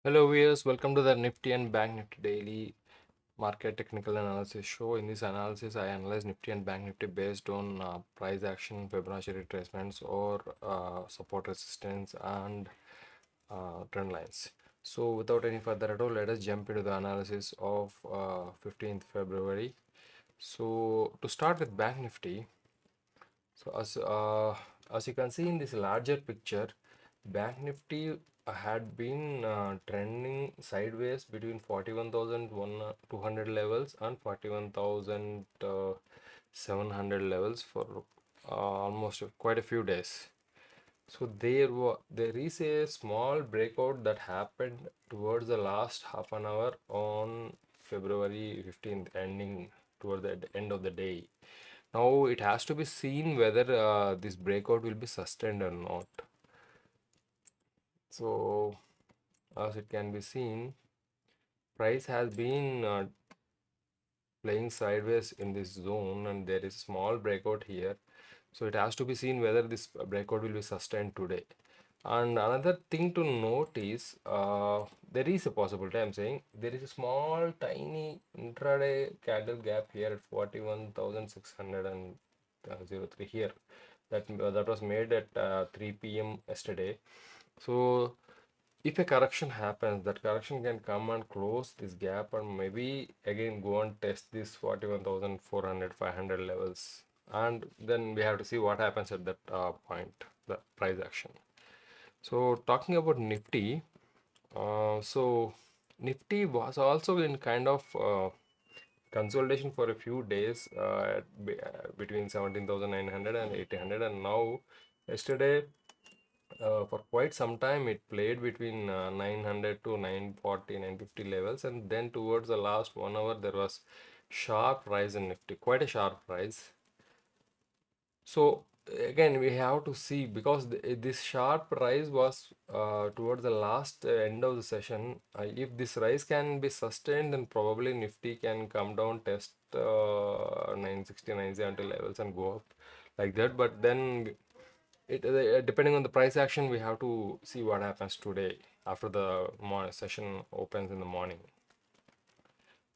Hello viewers, welcome to the Nifty and BankNifty daily market technical analysis show. In this analysis, I analyze Nifty and BankNifty based on price action, Fibonacci retracements, or support resistance and trend lines. So, without any further ado, let us jump into the analysis of 15th February. So, to start with BankNifty, so as you can see in this larger picture, Bank Nifty had been trending sideways between 41,200 levels and 41,700 levels for almost quite a few days. So there is a small breakout that happened towards the last half an hour on February 15th, ending toward the end of the day. Now it has to be seen whether this breakout will be sustained or not. So as it can be seen, price has been playing sideways in this zone and there is a small breakout here. So it has to be seen whether this breakout will be sustained today. And another thing to note is there is a possibility, I'm saying, there is a small tiny intraday candle gap here at 41,603 here. That was made at 3 p.m. yesterday. So if a correction happens, that correction can come and close this gap and maybe again go and test this 41,400, 500 levels. And then we have to see what happens at that point, the price action. So talking about Nifty, so Nifty was also in kind of consolidation for a few days between 17,900 and 1,800, and now yesterday for quite some time it played between 900 to 940, 950 levels, and then towards the last 1 hour there was sharp rise in Nifty, quite a sharp rise. So again we have to see, because this sharp rise was towards the last end of the session. If this rise can be sustained, then probably Nifty can come down, test 960, 970 levels and go up like that. But then depending on the price action, we have to see what happens today after the session opens in the morning.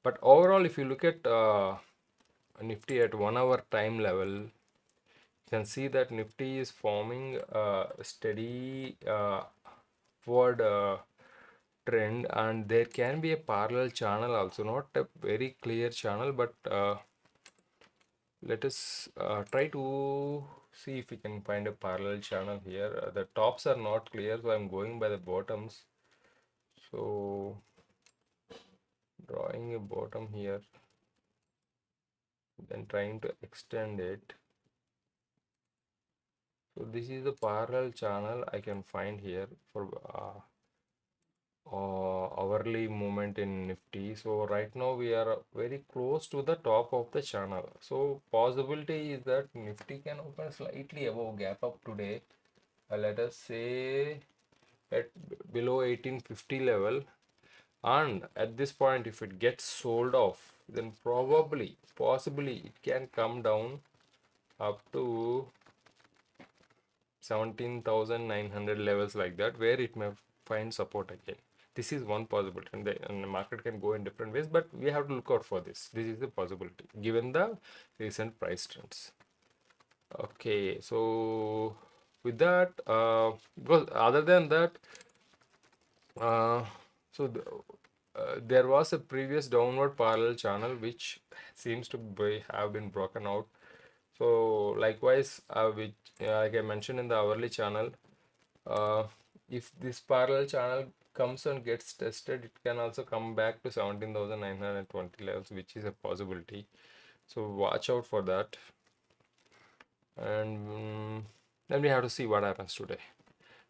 But overall, if you look at Nifty at 1 hour time level, you can see that Nifty is forming a steady upward trend, and there can be a parallel channel also, not a very clear channel, but let us try to see if we can find a parallel channel here. The tops are not clear, so I'm going by the bottoms. So drawing a bottom here, then trying to extend it. So this is the parallel channel I can find here for hourly movement in Nifty. So right now we are very close to the top of the channel. So possibility is that Nifty can open slightly above gap up today. Let us say at below 1850 level, and at this point if it gets sold off, then possibly it can come down up to 17,900 levels, like that, where it may find support again. This is one possibility, and the market can go in different ways, but we have to look out for this. This is a possibility given the recent price trends. Okay, so with that, because other than that, uh, so there was a previous downward parallel channel which seems to have been broken out. So likewise, which like I mentioned in the hourly channel, uh, if this parallel channel comes and gets tested, it can also come back to 17,920 levels, which is a possibility. So watch out for that. And then we have to see what happens today.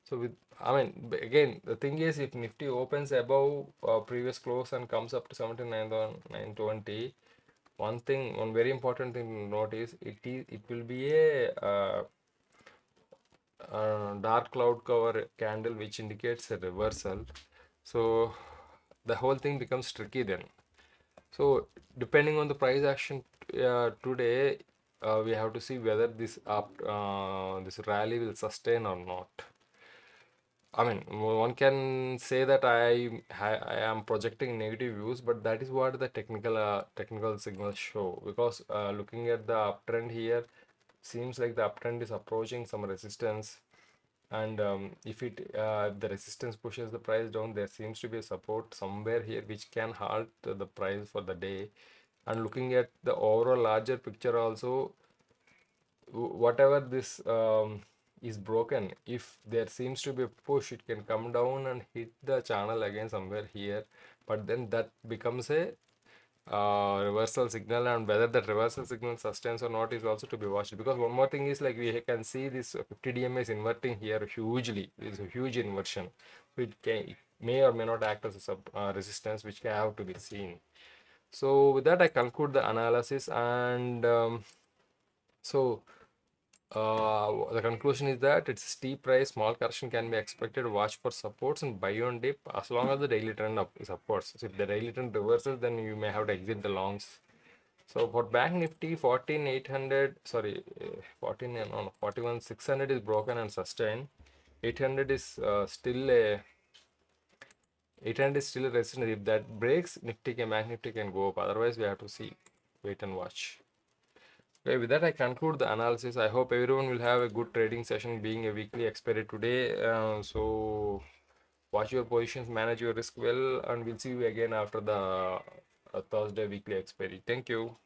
So I mean, again, the thing is, if Nifty opens above previous close and comes up to 79,920, one very important thing to note is it will be a dark cloud cover candle, which indicates a reversal. So the whole thing becomes tricky then. So depending on the price action today, we have to see whether this rally will sustain or not. I mean, one can say that I am projecting negative views, but that is what the technical signals show. Because looking at the uptrend here, seems like the uptrend is approaching some resistance, and if the resistance pushes the price down, there seems to be a support somewhere here which can halt the price for the day. And looking at the overall larger picture also, whatever this is broken, if there seems to be a push, it can come down and hit the channel again somewhere here, but then that becomes a reversal signal, and whether that reversal signal sustains or not is also to be watched. Because one more thing is, like, we can see this 50 DMA is inverting here hugely. It's a huge inversion. It may or may not act as a resistance, which can have to be seen. So with that, I conclude the analysis, and so the conclusion is that it's a steep rise, small correction can be expected. Watch for supports and buy on dip as long as the daily trend up is upwards. So if the daily trend reverses, then you may have to exit the longs. So for Bank Nifty, 14,800, sorry, 14, no, no, 41,600 is broken and sustained. 800 is still a 800 is still a resistance. If that breaks, Bank Nifty can go up. Otherwise, we have to see, wait and watch. Okay, with that, I conclude the analysis. I hope everyone will have a good trading session, being a weekly expiry today. So watch your positions, manage your risk well, and we'll see you again after the Thursday weekly expiry. Thank you.